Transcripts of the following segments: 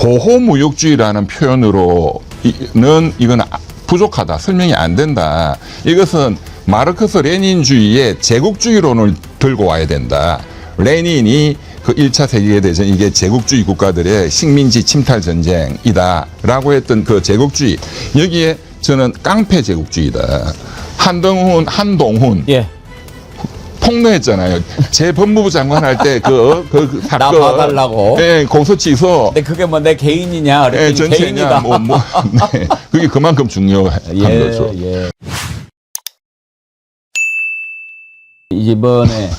보호무역주의라는 표현으로는 이건 부족하다. 설명이 안 된다. 이것은 마르크스 레닌주의의 제국주의론을 들고 와야 된다. 레닌이 그 1차 세계대전 이게 제국주의 국가들의 식민지 침탈 전쟁이다 라고 했던 그 제국주의, 여기에 저는 깡패 제국주의다. 한동훈 예. 폭로했잖아요. 제 법무부 장관 할 때 그 나 사건 봐달라고. 네, 공소 취소. 근데 그게 뭐 내 개인이냐? 네, 그랬더니 전체냐 개인이다. 네, 그게 그만큼 중요한 예, 거죠. 예. 이번에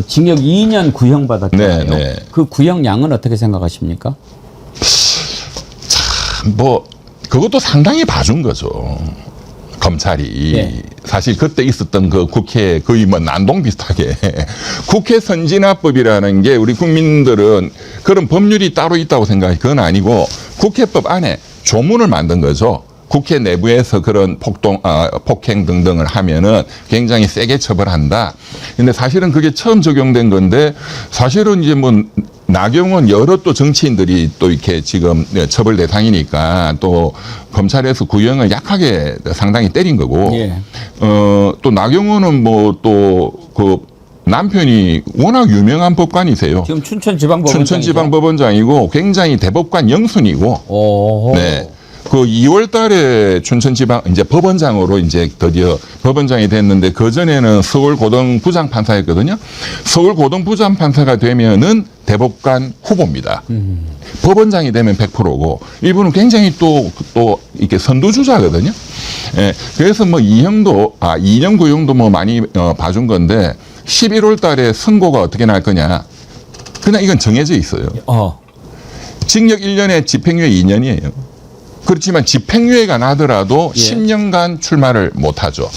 징역 2년 구형 받았잖아요. 네, 네. 그 구형량은 어떻게 생각하십니까? 뭐 그것도 상당히 봐준 거죠. 검찰이. 예. 사실 그때 있었던 그 국회 거의 뭐 난동 비슷하게 국회 선진화법이라는 게 우리 국민들은 그런 법률이 따로 있다고 생각해. 그건 아니고 국회법 안에 조문을 만든 거죠. 국회 내부에서 그런 폭행 등등을 하면은 굉장히 세게 처벌한다. 근데 사실은 그게 처음 적용된 건데, 사실은 이제 뭐 나경원 여러 또 정치인들이 또 이렇게 지금 처벌 대상이니까 또 검찰에서 구형을 약하게 상당히 때린 거고, 예. 또 나경원은 뭐 또 그 남편이 워낙 유명한 법관이세요. 지금 춘천지방법원장이죠. 춘천지방법원장이고 굉장히 대법관 영순이고. 오. 네. 그 2월 달에 춘천지방 이제 법원장으로 이제 드디어 법원장이 됐는데, 그전에는 서울고등부장판사였거든요. 서울고등부장판사가 되면은 대법관 후보입니다. 법원장이 되면 100%고, 이분은 굉장히 또 이렇게 선두주자거든요. 예. 그래서 뭐 2년 구형도 뭐 많이 봐준 건데, 11월 달에 선고가 어떻게 날 거냐. 그냥 이건 정해져 있어요. 징역 1년에 집행유예 2년이에요. 그렇지만 집행유예가 나더라도 예. 10년간 출마를 못하죠.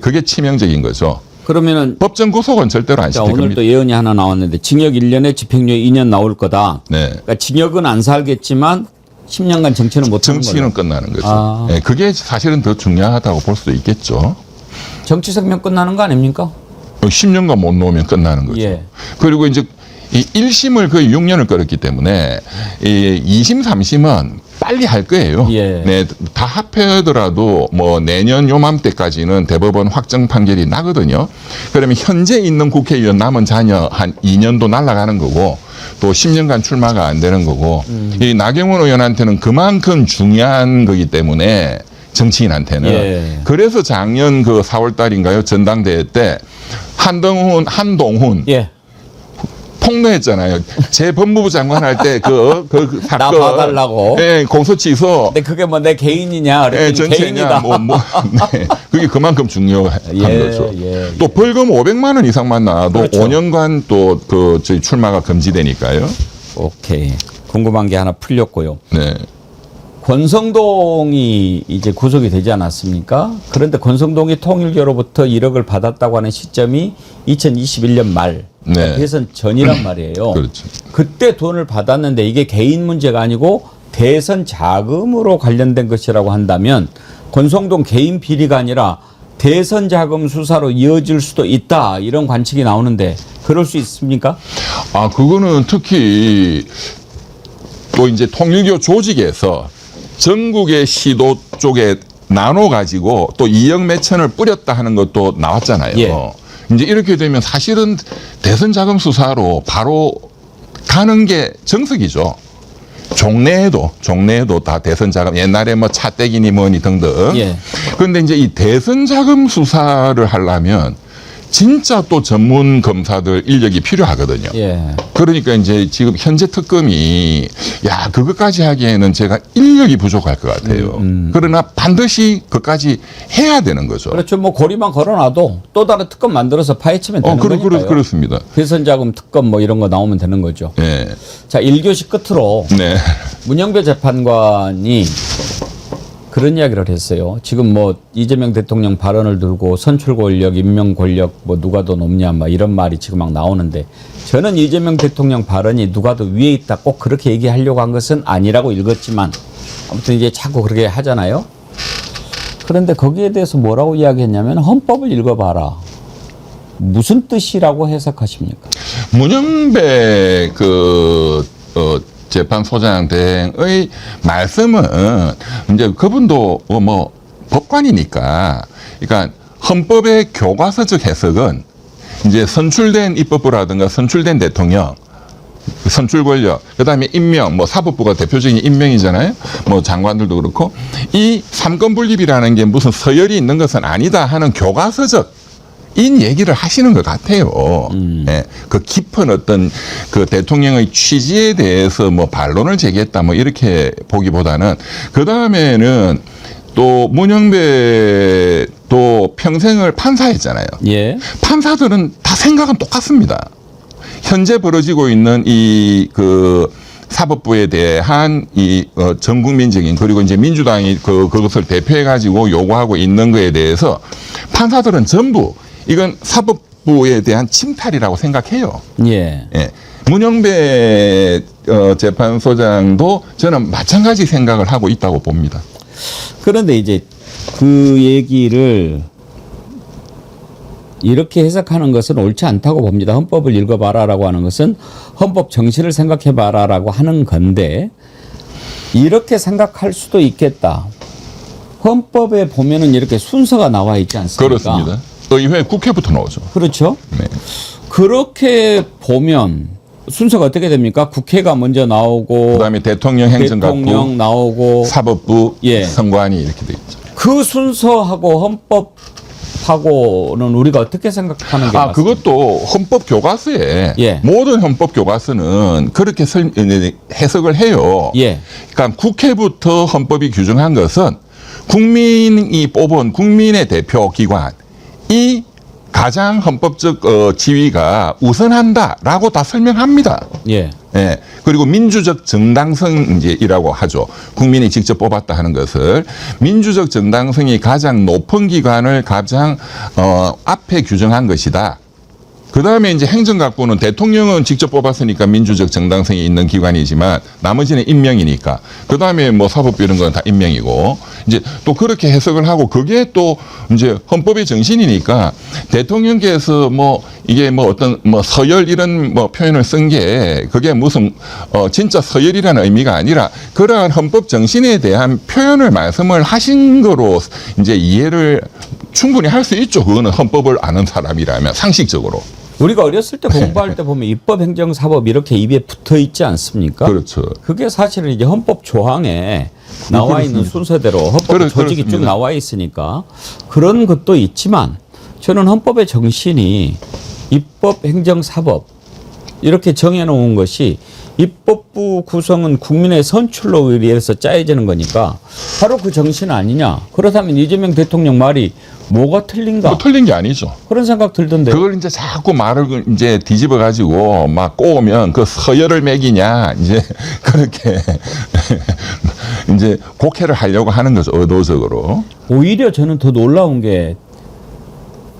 그게 치명적인 거죠. 그러면은 법정 구속은 절대로 안 자, 시킬 오늘 겁니다. 또 예언이 하나 나왔는데 징역 1년에 집행유예 2년 나올 거다. 네. 그러니까 징역은 안 살겠지만 10년간 정치는 못 하는 거예요. 정치는 끝나는 거죠. 네, 그게 사실은 더 중요하다고 볼 수도 있겠죠. 정치 생명 끝나는 거 아닙니까? 10년간 못 놓으면 끝나는 거죠. 예. 그리고 이제 이 1심을 거의 6년을 끌었기 때문에 이 2심, 3심은 빨리 할 거예요. 예. 네, 다 합해더라도 뭐 내년 요맘때까지는 대법원 확정 판결이 나거든요. 그러면 현재 있는 국회의원 남은 자녀 한 2년도 날아가는 거고, 또 10년간 출마가 안 되는 거고, 이 나경원 의원한테는 그만큼 중요한 거기 때문에, 정치인한테는. 예. 그래서 작년 그 4월 달인가요? 전당대회 때 한동훈 예. 폭로했잖아요. 제 법무부 장관 할 때 그 사건. 나 봐달라고. 네, 공소 취소. 근데 그게 뭐 내 개인이냐? 네, 그랬더니 전체냐, 개인이다. 네, 그게 그만큼 중요한 예, 거죠. 예, 또 벌금 500만 원 이상만 나와도 그렇죠. 5년간 또 저희 출마가 금지되니까요. 오케이. 궁금한 게 하나 풀렸고요. 네. 권성동이 이제 구속이 되지 않았습니까? 그런데 권성동이 통일교로부터 1억을 받았다고 하는 시점이 2021년 말. 네. 대선 전이란 말이에요. 그렇죠. 그때 돈을 받았는데 이게 개인 문제가 아니고 대선 자금으로 관련된 것이라고 한다면 권성동 개인 비리가 아니라 대선 자금 수사로 이어질 수도 있다. 이런 관측이 나오는데 그럴 수 있습니까? 그거는 특히 또 이제 통일교 조직에서 전국의 시도 쪽에 나눠가지고 또 2억 몇천을 뿌렸다 하는 것도 나왔잖아요. 예. 이제 이렇게 되면 사실은 대선 자금 수사로 바로 가는 게 정석이죠. 종래에도 다 대선 자금, 옛날에 뭐 차떼기니 뭐니 등등. 예. 그런데 이제 이 대선 자금 수사를 하려면 진짜 또 전문 검사들 인력이 필요하거든요. 예. 그러니까 이제 지금 현재 특검이 그것까지 하기에는 제가 인력이 부족할 것 같아요. 그러나 반드시 그것까지 해야 되는 거죠. 그렇죠. 뭐 고리만 걸어놔도 또 다른 특검 만들어서 파헤치면 되는 거니까요. 그렇습니다. 대선자금 특검 뭐 이런 거 나오면 되는 거죠. 네. 자, 1교시 끝으로 네. 문영배 재판관이 그런 이야기를 했어요. 지금 뭐 이재명 대통령 발언을 들고 선출 권력, 임명 권력 뭐 누가 더 높냐 막 이런 말이 지금 막 나오는데, 저는 이재명 대통령 발언이 누가 더 위에 있다 꼭 그렇게 얘기하려고 한 것은 아니라고 읽었지만 아무튼 이제 자꾸 그렇게 하잖아요. 그런데 거기에 대해서 뭐라고 이야기했냐면 헌법을 읽어봐라. 무슨 뜻이라고 해석하십니까? 문영배 재판소장 대행의 말씀은 이제 그분도 뭐 법관이니까, 그러니까 헌법의 교과서적 해석은 이제 선출된 입법부라든가 선출된 대통령, 선출 권력, 그다음에 임명, 뭐 사법부가 대표적인 임명이잖아요. 뭐 장관들도 그렇고, 이 삼권 분립이라는 게 무슨 서열이 있는 것은 아니다 하는 교과서적 인 얘기를 하시는 것 같아요. 예, 그 깊은 어떤 그 대통령의 취지에 대해서 뭐 반론을 제기했다 뭐 이렇게 보기보다는, 그 다음에는 또 문영배 또 평생을 판사했잖아요. 예. 판사들은 다 생각은 똑같습니다. 현재 벌어지고 있는 이 그 사법부에 대한 이 전 국민적인, 그리고 이제 민주당이 그것을 대표해 가지고 요구하고 있는 거에 대해서 판사들은 전부 이건 사법부에 대한 침탈이라고 생각해요. 예. 예. 문영배 재판소장도 저는 마찬가지 생각을 하고 있다고 봅니다. 그런데 이제 그 얘기를 이렇게 해석하는 것은 옳지 않다고 봅니다. 헌법을 읽어봐라라고 하는 것은 헌법 정신을 생각해봐라라고 하는 건데, 이렇게 생각할 수도 있겠다. 헌법에 보면은 이렇게 순서가 나와 있지 않습니까? 그렇습니다. 의회 국회부터 나오죠. 그렇죠. 네. 그렇게 보면 순서가 어떻게 됩니까? 국회가 먼저 나오고, 그다음에 대통령, 행정각부, 대통령 나오고, 사법부, 예. 선관위 이렇게 돼 있죠. 그 순서하고 헌법하고는 우리가 어떻게 생각하는 게 맞습니까? 그것도 헌법 교과서에, 예. 모든 헌법 교과서는 그렇게 해석을 해요. 예. 그러니까 국회부터 헌법이 규정한 것은 국민이 뽑은 국민의 대표 기관이 가장 헌법적 지위가 우선한다라고 다 설명합니다. 예. 예. 그리고 민주적 정당성이라고 하죠. 국민이 직접 뽑았다 하는 것을 민주적 정당성이 가장 높은 기관을 가장 앞에 규정한 것이다. 그 다음에 이제 행정각부는 대통령은 직접 뽑았으니까 민주적 정당성이 있는 기관이지만 나머지는 임명이니까. 그 다음에 뭐 사법부 이런 건 다 임명이고. 이제 또 그렇게 해석을 하고, 그게 또 이제 헌법의 정신이니까 대통령께서 뭐 이게 뭐 어떤 뭐 서열 이런 뭐 표현을 쓴 게 그게 무슨 진짜 서열이라는 의미가 아니라 그러한 헌법 정신에 대한 표현을 말씀을 하신 거로 이제 이해를 충분히 할 수 있죠. 그거는 헌법을 아는 사람이라면 상식적으로. 우리가 어렸을 때 공부할 때 보면 입법, 행정, 사법 이렇게 입에 붙어 있지 않습니까? 그렇죠. 그게 사실은 이제 헌법 조항에 나와 있는 순서대로 헌법 조직이 쭉 그렇습니다. 나와 있으니까 그런 것도 있지만, 저는 헌법의 정신이 입법, 행정, 사법 이렇게 정해놓은 것이 입법부 구성은 국민의 선출로 의해서 짜여지는 거니까 바로 그 정신 아니냐. 그렇다면 이재명 대통령 말이 뭐가 틀린가? 뭐 틀린 게 아니죠. 그런 생각 들던데. 그걸 이제 자꾸 말을 이제 뒤집어 가지고 막 꼬우면 그 서열을 매기냐 이제 그렇게 이제 곡해를 하려고 하는 거죠, 의도적으로. 오히려 저는 더 놀라운 게,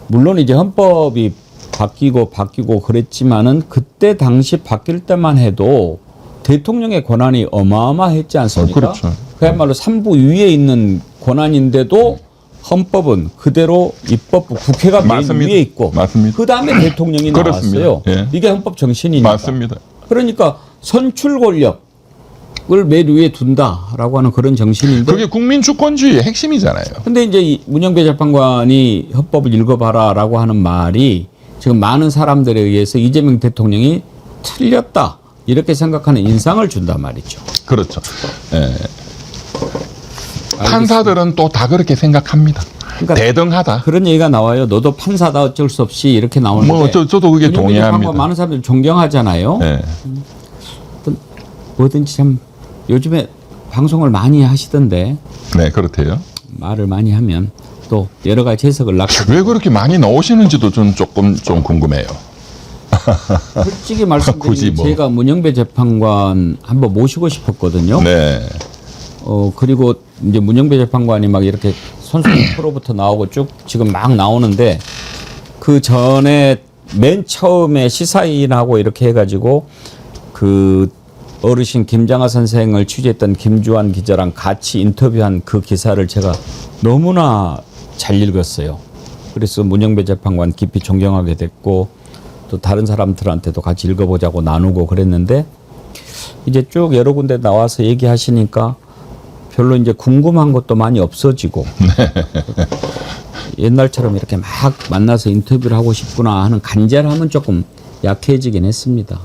물론 이제 헌법이 바뀌고 그랬지만은 그때 당시 바뀔 때만 해도 대통령의 권한이 어마어마했지 않습니까? 그렇죠. 그야말로 3부 위에 있는 권한인데도 헌법은 그대로 입법부 국회가 맨 맞습니다. 위에 있고, 맞습니다. 그 다음에 대통령이 그렇습니다. 나왔어요. 예. 이게 헌법 정신이니까. 맞습니다. 그러니까 선출 권력을 맨 위에 둔다라고 하는 그런 정신인데, 그게 국민 주권주의의 핵심이잖아요. 근데 이제 이 문영배 재판관이 헌법을 읽어봐라라고 하는 말이 지금 많은 사람들에 의해서 이재명 대통령이 틀렸다 이렇게 생각하는 인상을 준단 말이죠. 그렇죠. 예. 판사들은 또 다 그렇게 생각합니다. 그러니까 대등하다. 그런 얘기가 나와요. 너도 판사다 어쩔 수 없이 이렇게 나오는데, 뭐 저도 그게 문영배 동의합니다. 재판관 많은 사람들이 존경하잖아요. 예. 뭐든지 참 요즘에 방송을 많이 하시던데, 네, 그렇대요. 말을 많이 하면 또 여러 가지 해석을 낳고. 왜 그렇게 많이 나오시는지도 좀 조금 좀 궁금해요. 솔직히 굳이 말씀드리면 뭐. 제가 문영배 재판관 한번 모시고 싶었거든요. 네. 그리고 이제 문영배 재판관이 막 이렇게 선수 프로부터 나오고 쭉 지금 막 나오는데, 그 전에 맨 처음에 시사인하고 이렇게 해가지고 그 어르신 김장하 선생을 취재했던 김주환 기자랑 같이 인터뷰한 그 기사를 제가 너무나 잘 읽었어요. 그래서 문영배 재판관 깊이 존경하게 됐고, 또 다른 사람들한테도 같이 읽어보자고 나누고 그랬는데, 이제 쭉 여러 군데 나와서 얘기하시니까 별로 이제 궁금한 것도 많이 없어지고 옛날처럼 이렇게 막 만나서 인터뷰를 하고 싶구나 하는 간절함은 조금 약해지긴 했습니다.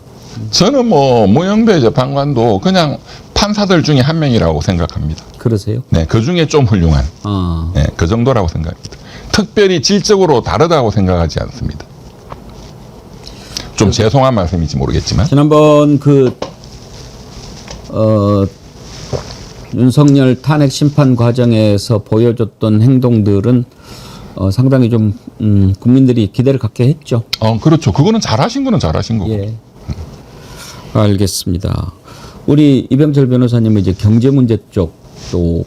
저는 뭐 무영배 재판관도 그냥 판사들 중에 한 명이라고 생각합니다. 그러세요? 네, 그 중에 좀 훌륭한, 아, 네, 그 정도라고 생각합니다. 특별히 질적으로 다르다고 생각하지 않습니다. 좀 죄송한 말씀인지 모르겠지만. 지난번 윤석열 탄핵 심판 과정에서 보여줬던 행동들은 상당히 좀 국민들이 기대를 갖게 했죠. 그렇죠. 그거는 잘하신 거는 잘하신 거고. 예. 알겠습니다. 우리 이병철 변호사님은 이제 경제 문제 쪽 또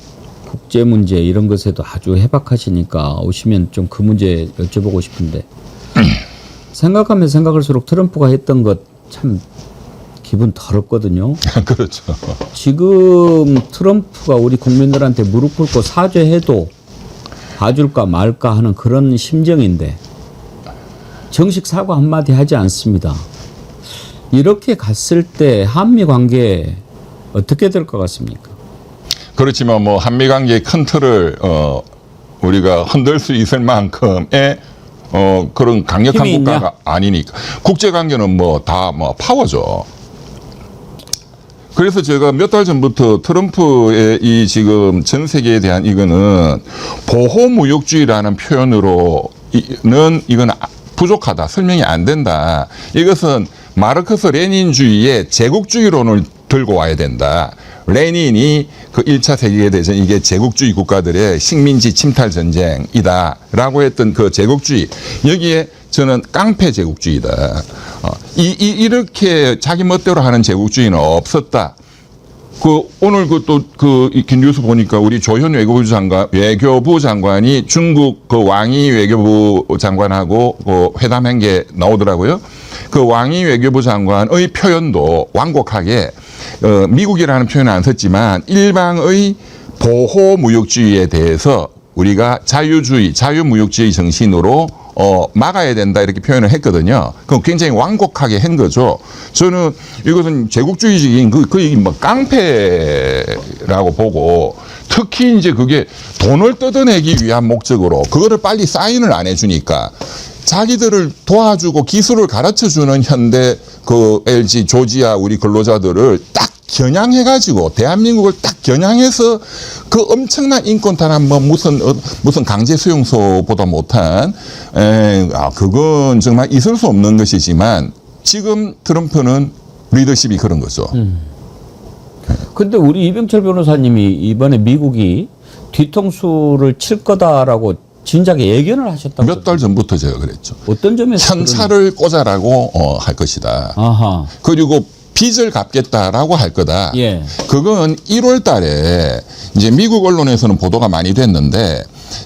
국제 문제 이런 것에도 아주 해박하시니까 오시면 좀 그 문제 여쭤보고 싶은데 생각하면 생각할수록 트럼프가 했던 것 참 기분 더럽거든요. 그렇죠. 지금 트럼프가 우리 국민들한테 무릎 꿇고 사죄해도 봐줄까 말까 하는 그런 심정인데 정식 사과 한마디 하지 않습니다. 이렇게 갔을 때 한미 관계 어떻게 될 것 같습니까? 그렇지만 뭐 한미 관계의 큰 틀을 우리가 흔들 수 있을 만큼의 그런 강력한 힘이 국가가 있냐? 아니니까 국제 관계는 뭐 다 뭐 파워죠. 그래서 제가 몇 달 전부터 트럼프의 이 지금 전 세계에 대한 이거는 보호무역주의라는 표현으로는 이건 부족하다. 설명이 안 된다. 이것은 마르크스 레닌주의의 제국주의론을 들고 와야 된다. 레닌이 그 1차 세계대전 이게 제국주의 국가들의 식민지 침탈 전쟁이다라고 했던 그 제국주의. 여기에 저는 깡패 제국주의다. 이렇게 자기 멋대로 하는 제국주의는 없었다. 오늘 이렇게 뉴스 보니까 우리 조현 외교부 장관이 중국 그 왕이 외교부 장관하고 그 회담한 게 나오더라고요. 그 왕이 외교부 장관의 표현도 완곡하게 미국이라는 표현은 안 썼지만 일방의 보호무역주의에 대해서 우리가 자유무역주의 정신으로 막아야 된다 이렇게 표현을 했거든요. 그럼 굉장히 완곡하게 한 거죠. 저는 이것은 제국주의적인 거의 뭐 깡패라고 보고 특히 이제 그게 돈을 뜯어내기 위한 목적으로 그거를 빨리 사인을 안 해주니까 자기들을 도와주고 기술을 가르쳐주는 현대 그 LG, 조지아 우리 근로자들을 딱 겨냥해가지고 대한민국을 딱 겨냥해서 그 엄청난 인권 탄압 뭐 무슨 강제 수용소보다 못한 그건 정말 있을 수 없는 것이지만 지금 트럼프는 리더십이 그런 거죠. 근데 우리 이병철 변호사님이 이번에 미국이 뒤통수를 칠 거다라고 진작에 예견을 하셨다고. 몇 달 전부터 제가 그랬죠. 어떤 점에서 현찰을 꽂아라고 할 것이다. 아하. 그리고 빚을 갚겠다라고 할 거다. 예. 그건 1월 달에 이제 미국 언론에서는 보도가 많이 됐는데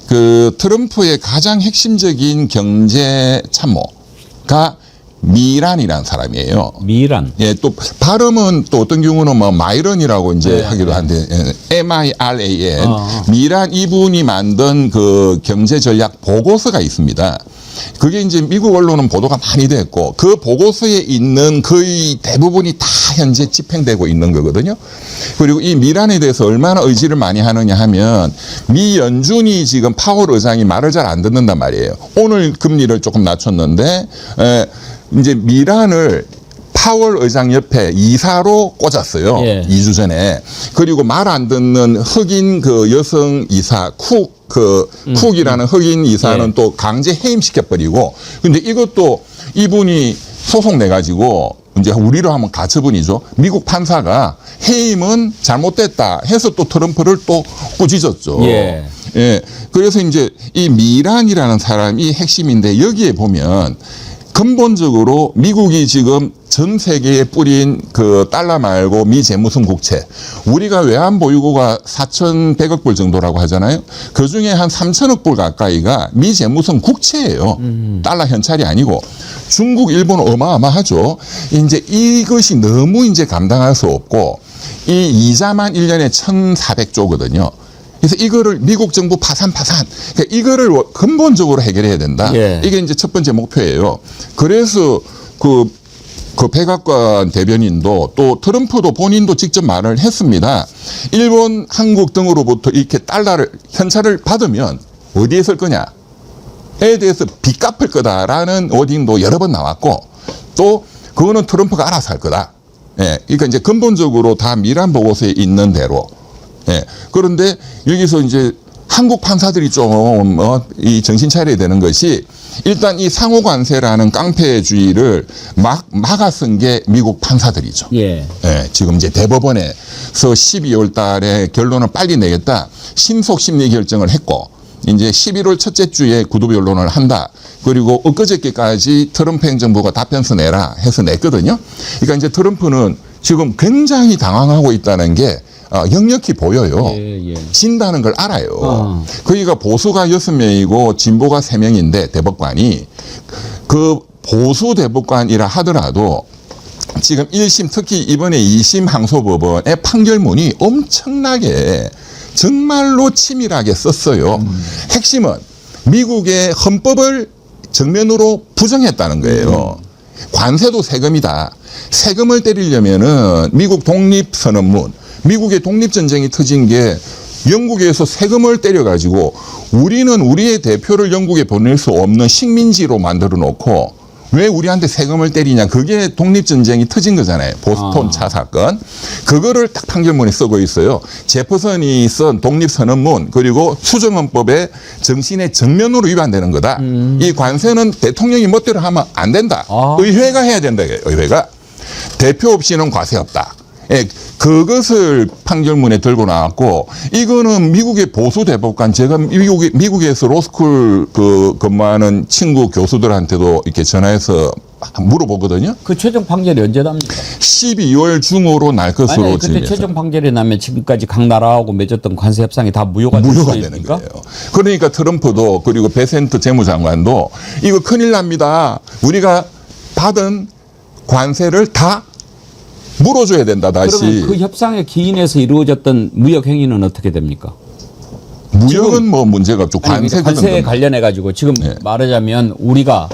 그 트럼프의 가장 핵심적인 경제 참모가 미란이라는 사람이에요. 미란. 예, 또 발음은 또 어떤 경우는 뭐 마이런이라고 이제 네, 하기도 한데 MIRAN 아. 미란 이분이 만든 그 경제 전략 보고서가 있습니다. 그게 이제 미국 언론은 보도가 많이 됐고 그 보고서에 있는 거의 대부분이 다 현재 집행되고 있는 거거든요. 그리고 이 미란에 대해서 얼마나 의지를 많이 하느냐 하면 미 연준이 지금 파월 의장이 말을 잘 안 듣는단 말이에요. 오늘 금리를 조금 낮췄는데 이제 미란을 파월 의장 옆에 이사로 꽂았어요. 예. 2주 전에. 그리고 말 안 듣는 흑인 그 여성 이사 쿡이라는 흑인 이사는 예. 또 강제 해임시켜버리고. 근데 이것도 이분이 소송 내가지고 이제 우리로 하면 가처분이죠. 미국 판사가 해임은 잘못됐다 해서 또 트럼프를 또 꾸짖었죠. 예. 예. 그래서 이제 이 미란이라는 사람이 핵심인데 여기에 보면 근본적으로 미국이 지금 전 세계에 뿌린 그 달러 말고 미 재무성 국채. 우리가 외환 보유고가 4,100억 불 정도라고 하잖아요. 그 중에 한 3,000억 불 가까이가 미 재무성 국채예요. 달러 현찰이 아니고. 중국, 일본 어마어마하죠. 이제 이것이 너무 이제 감당할 수 없고 이 이자만 1년에 1,400조거든요. 그래서 이거를 미국 정부 파산. 그러니까 이거를 근본적으로 해결해야 된다. 예. 이게 이제 첫 번째 목표예요. 그래서 그 그 백악관 대변인도 또 트럼프도 본인도 직접 말을 했습니다. 일본, 한국 등으로부터 이렇게 달러를 현찰을 받으면 어디에 쓸 거냐에 대해서 빚 갚을 거다라는 워딩도 여러 번 나왔고 또 그거는 트럼프가 알아서 할 거다. 예, 그러니까 이제 근본적으로 다 미란 보고서에 있는 대로. 예, 그런데 여기서 이제 한국 판사들이 좀 이 정신 차려야 되는 것이 일단 이 상호 관세라는 깡패주의를 막아 쓴 게 미국 판사들이죠. 예. 예, 지금 이제 대법원에서 12월 달에 결론을 빨리 내겠다. 신속 심리 결정을 했고 이제 11월 첫째 주에 구두 변론을 한다. 그리고 엊그저께까지 트럼프 행정부가 답변서 내라 해서 냈거든요. 그러니까 이제 트럼프는 지금 굉장히 당황하고 있다는 게 역력히 보여요. 예. 진다는 걸 알아요. 거기가 보수가 6명이고 진보가 3명인데 대법관이 그 보수 대법관이라 하더라도 지금 1심 특히 이번에 2심 항소법원의 판결문이 엄청나게 정말로 치밀하게 썼어요. 핵심은 미국의 헌법을 정면으로 부정했다는 거예요. 관세도 세금이다. 세금을 때리려면은 미국 독립선언문, 미국의 독립전쟁이 터진 게 영국에서 세금을 때려가지고 우리는 우리의 대표를 영국에 보낼 수 없는 식민지로 만들어 놓고 왜 우리한테 세금을 때리냐. 그게 독립전쟁이 터진 거잖아요. 보스턴 차 사건. 그거를 딱 판결문에 쓰고 있어요. 제퍼선이 쓴 독립선언문 그리고 수정헌법의 정신의 정면으로 위반되는 거다. 이 관세는 대통령이 멋대로 하면 안 된다. 의회가 해야 된다. 의회가. 대표 없이는 과세 없다. 예, 그것을 판결문에 들고 나왔고 이거는 미국의 보수 대법관 제가 미국에서 로스쿨 근무하는 친구 교수들한테도 이렇게 전화해서 물어보거든요. 그 최종 판결이 언제 납니까? 12월 중으로 날 것으로 아니, 그때 최종 판결이 나면 지금까지 각 나라하고 맺었던 관세 협상이 다 무효가 되는 거예요. 그러니까 트럼프도 그리고 베센트 재무장관도 이거 큰일 납니다. 우리가 받은 관세를 다 물어줘야 된다 다시. 그러면 그 협상의 기인에서 이루어졌던 무역 행위는 어떻게 됩니까? 무역은 뭐 문제가 없죠. 관세에 관련해 가지고 지금 말하자면 우리가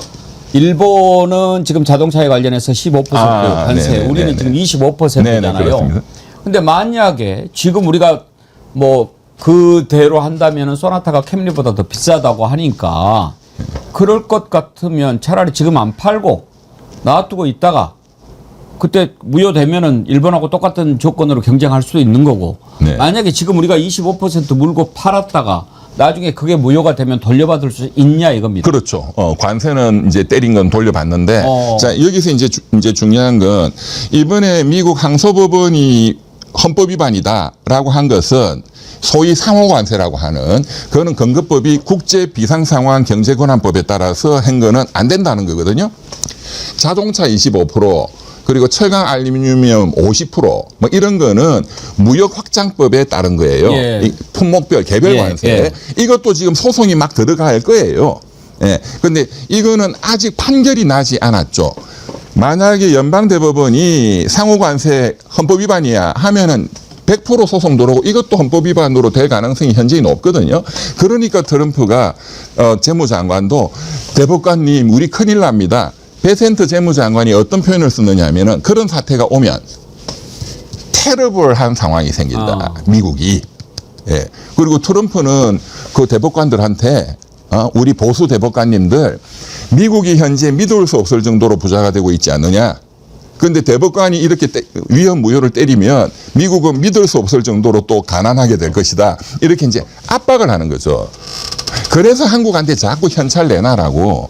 일본은 지금 자동차에 관련해서 15% 관세, 네네, 우리는 지금 25%잖아요. 근데 만약에 지금 우리가 뭐 그대로 한다면은 소나타가 캠리보다 더 비싸다고 하니까 그럴 것 같으면 차라리 지금 안 팔고 놔두고 있다가 그때 무효되면은 일본하고 똑같은 조건으로 경쟁할 수도 있는 거고. 네. 만약에 지금 우리가 25% 물고 팔았다가 나중에 그게 무효가 되면 돌려받을 수 있냐 이겁니다. 그렇죠. 관세는 이제 때린 건 돌려받는데 자, 여기서 이제 중요한 건 이번에 미국 항소법원이 헌법 위반이다라고 한 것은 소위 상호관세라고 하는 그거는 건국법이 국제비상상황 경제권한법에 따라서 한 거는 안 된다는 거거든요. 자동차 25% 그리고 철강 알루미늄 50% 뭐 이런 거는 무역 확장법에 따른 거예요. 이 품목별 개별 관세. 이것도 지금 소송이 막 들어갈 거예요. 예. 근데 이거는 아직 판결이 나지 않았죠. 만약에 연방대법원이 상호관세 헌법 위반이야 하면은 100% 소송 들어오고 이것도 헌법 위반으로 될 가능성이 현재는 없거든요. 그러니까 트럼프가 재무장관도 대법관님 우리 큰일 납니다. 베센트 재무장관이 어떤 표현을 쓰느냐 하면은 그런 사태가 오면 테러블한 상황이 생긴다. 미국이. 예. 그리고 트럼프는 그 대법관들한테 우리 보수 대법관님들 미국이 현재 믿을 수 없을 정도로 부자가 되고 있지 않느냐. 그런데 대법관이 이렇게 위헌 무효를 때리면 미국은 믿을 수 없을 정도로 또 가난하게 될 것이다. 이렇게 이제 압박을 하는 거죠. 그래서 한국한테 자꾸 현찰 내놔라고.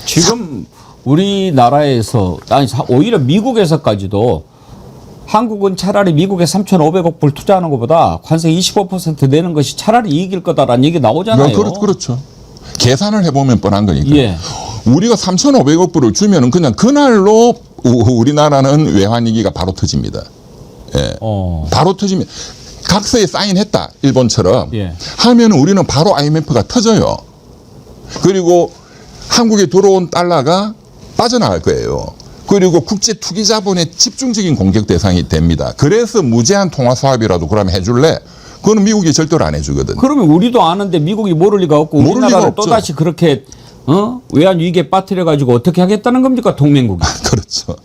지금 우리나라에서 아니 오히려 미국에서까지도 한국은 차라리 미국에 3,500억 불 투자하는 것보다 관세 25% 내는 것이 차라리 이익일 거다라는 얘기 나오잖아요. 그렇죠. 계산을 해보면 뻔한 거니까. 예. 우리가 3,500억 불을 주면은 그냥 그날로 우리나라는 외환위기가 바로 터집니다. 예. 바로 터지면 각서에 사인했다 일본처럼 하면 우리는 바로 IMF가 터져요. 그리고 한국에 들어온 달러가 빠져나갈 거예요. 그리고 국제 투기 자본의 집중적인 공격 대상이 됩니다. 그래서 무제한 통화 사업이라도 그러면 해줄래? 그거는 미국이 절대로 안 해주거든. 그러면 우리도 아는데 미국이 모를 리가 없고 우리나라를 또다시 그렇게 외환 위기에 빠뜨려 가지고 어떻게 하겠다는 겁니까, 동맹국이? 그렇죠.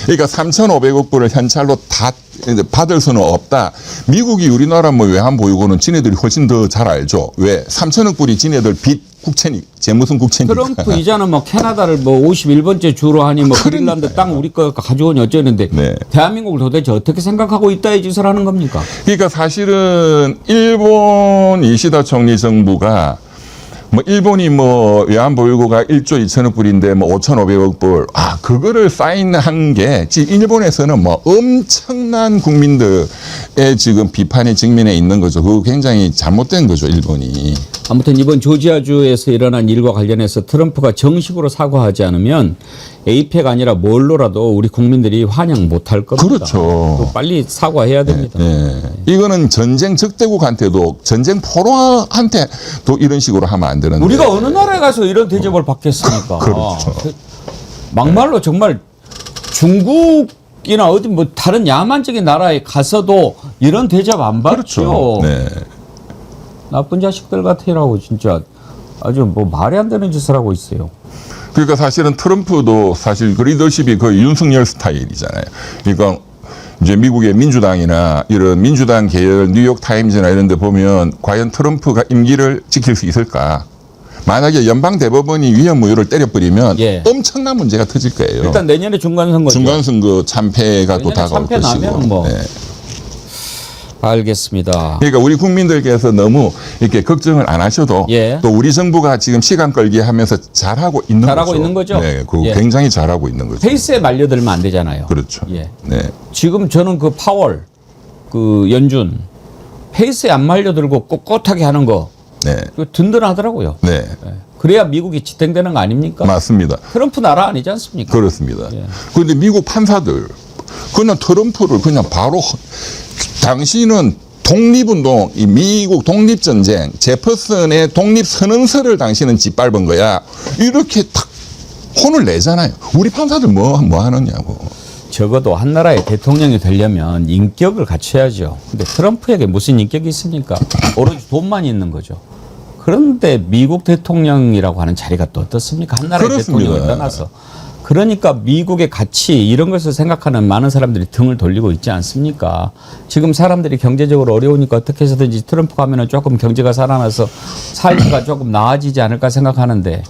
그러니까 3,500억 불을 현찰로 다 이제 받을 수는 없다. 미국이 우리나라 뭐 외환 보유고는 지네들이 훨씬 더 잘 알죠. 왜? 3,000억 불이 지네들 빚 국채니, 재무슨 국채니까. 트럼프 이자는 뭐 캐나다를 뭐 51번째 주로 하니 뭐 그린란드 땅 우리 거 가져오니 어쩌는데 네. 대한민국을 도대체 어떻게 생각하고 있다 이 짓을 하는 겁니까? 그러니까 사실은 일본 이시다 총리 정부가 뭐 일본이 뭐 외환 보유고가 1조 2천억 불인데 뭐 5,500억 불, 그거를 사인한 게 지금 일본에서는 뭐 엄청난 국민들의 지금 비판에 직면해 있는 거죠. 그거 굉장히 잘못된 거죠, 일본이. 아무튼 이번 조지아주에서 일어난 일과 관련해서 트럼프가 정식으로 사과하지 않으면 에이펙 아니라 뭘로라도 우리 국민들이 환영 못할 겁니다. 그렇죠. 빨리 사과해야 됩니다. 네. 이거는 전쟁 적대국한테도 전쟁 포로한테도 이런 식으로 하면 안 되는데. 우리가 어느 나라에 가서 이런 대접을 받겠습니까? 그렇죠. 막말로 정말 중국이나 어디 뭐 다른 야만적인 나라에 가서도 이런 대접 안 받죠. 그렇죠. 네. 나쁜 자식들 같으라고 진짜 아주 뭐 말이 안 되는 짓을 하고 있어요. 그러니까 사실은 트럼프도 사실 그 리더십이 거의 윤석열 스타일이잖아요. 그러니까 이제 미국의 민주당이나 이런 민주당 계열 뉴욕 타임즈나 이런 데 보면 과연 트럼프가 임기를 지킬 수 있을까? 만약에 연방 대법원이 위헌 무효를 때려버리면 예. 엄청난 문제가 터질 거예요. 일단 내년에 중간선거죠. 중간선거 참패가 또 내년에 다가올 참패 것이고. 나면 뭐. 네. 알겠습니다. 그러니까 우리 국민들께서 너무 이렇게 걱정을 안 하셔도 예. 또 우리 정부가 지금 시간 끌기 하면서 잘하고 있는 거죠. 잘하고 있는 거죠? 네, 그거 예. 굉장히 잘하고 있는 거죠. 페이스에 말려들면 안 되잖아요. 그렇죠. 예. 네. 지금 저는 그 파월, 그 연준 페이스에 안 말려들고 꼿꼿하게 하는 거 네. 그거 든든하더라고요. 네. 예. 그래야 미국이 지탱되는 거 아닙니까? 맞습니다. 트럼프 나라 아니지 않습니까? 그렇습니다. 예. 그런데 미국 판사들 그냥 트럼프를 그냥 바로 당신은 독립운동, 이 미국 독립전쟁, 제퍼슨의 독립선언서를 당신은 짓밟은 거야. 이렇게 탁 혼을 내잖아요. 우리 판사들 뭐 하느냐고. 적어도 한 나라의 대통령이 되려면 인격을 갖춰야죠. 근데 트럼프에게 무슨 인격이 있습니까? 오로지 돈만 있는 거죠. 그런데 미국 대통령이라고 하는 자리가 또 어떻습니까? 한 나라의 그렇습니다. 대통령을 떠나서. 그러니까 미국의 가치 이런 것을 생각하는 많은 사람들이 등을 돌리고 있지 않습니까? 지금 사람들이 경제적으로 어려우니까 어떻게 해서든지 트럼프 가면은 조금 경제가 살아나서 살기가 조금 나아지지 않을까 생각하는데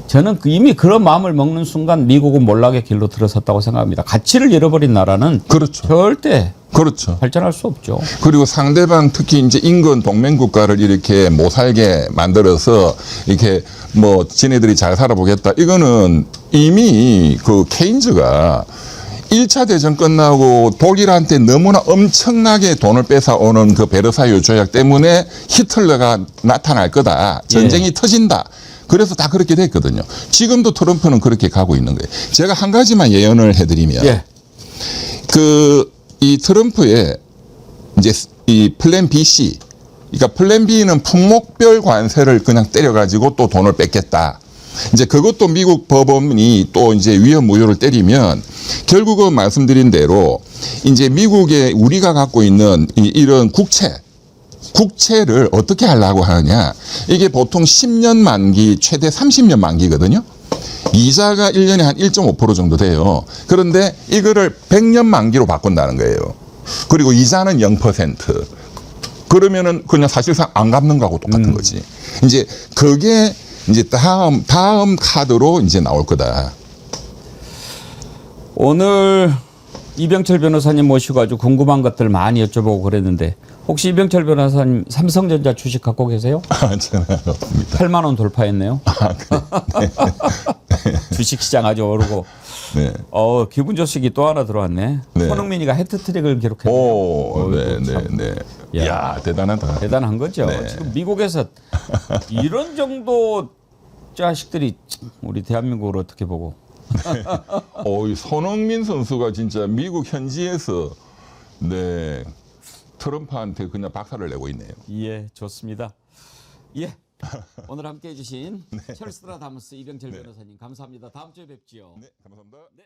저는 이미 그런 마음을 먹는 순간 미국은 몰락의 길로 들어섰다고 생각합니다. 가치를 잃어버린 나라는 그렇죠. 절대 그렇죠. 발전할 수 없죠. 그리고 상대방 특히 이제 인근 동맹 국가를 이렇게 못 살게 만들어서 이렇게 뭐 지네들이 잘 살아보겠다. 이거는 이미 그 케인즈가 1차 대전 끝나고 독일한테 너무나 엄청나게 돈을 뺏어오는 그 베르사유 조약 때문에 히틀러가 나타날 거다. 전쟁이 터진다. 그래서 다 그렇게 됐거든요. 지금도 트럼프는 그렇게 가고 있는 거예요. 제가 한 가지만 예언을 해드리면 예. 이 트럼프의 이제 이 플랜 BC, 그러니까 플랜 B는 품목별 관세를 그냥 때려가지고 또 돈을 뺏겠다. 이제 그것도 미국 법원이 또 이제 위헌 무효를 때리면 결국은 말씀드린 대로 이제 미국의 우리가 갖고 있는 이런 국채를 어떻게 하려고 하느냐. 이게 보통 10년 만기, 최대 30년 만기거든요. 이자가 1년에 한 1.5% 정도 돼요. 그런데 이거를 100년 만기로 바꾼다는 거예요. 그리고 이자는 0%. 그러면은 그냥 사실상 안 갚는 거하고 똑같은 거지. 이제 그게 이제 다음 카드로 이제 나올 거다. 오늘 이병철 변호사님 모시고 아주 궁금한 것들 많이 여쭤보고 그랬는데 혹시 이병철 변호사님 삼성전자 주식 갖고 계세요? 저는 없습니다. 8만 원 돌파했네요. 그래. 주식시장 아주 오르고. 네. 기분 좋식이 또 하나 들어왔네. 네. 손흥민이가 해트트릭을 기록했네요. 오, 네. 야. 이야, 대단하다. 대단한 거죠. 네. 지금 미국에서 이런 정도 자식들이 우리 대한민국을 어떻게 보고. 이 손흥민 선수가 진짜 미국 현지에서 네 트럼프한테 그냥 박살을 내고 있네요. 예, 좋습니다. 예. 오늘 함께 해주신 찰스트라다무스 이병철 변호사님 감사합니다. 다음 주에 뵙지요. 네, 감사합니다. 네.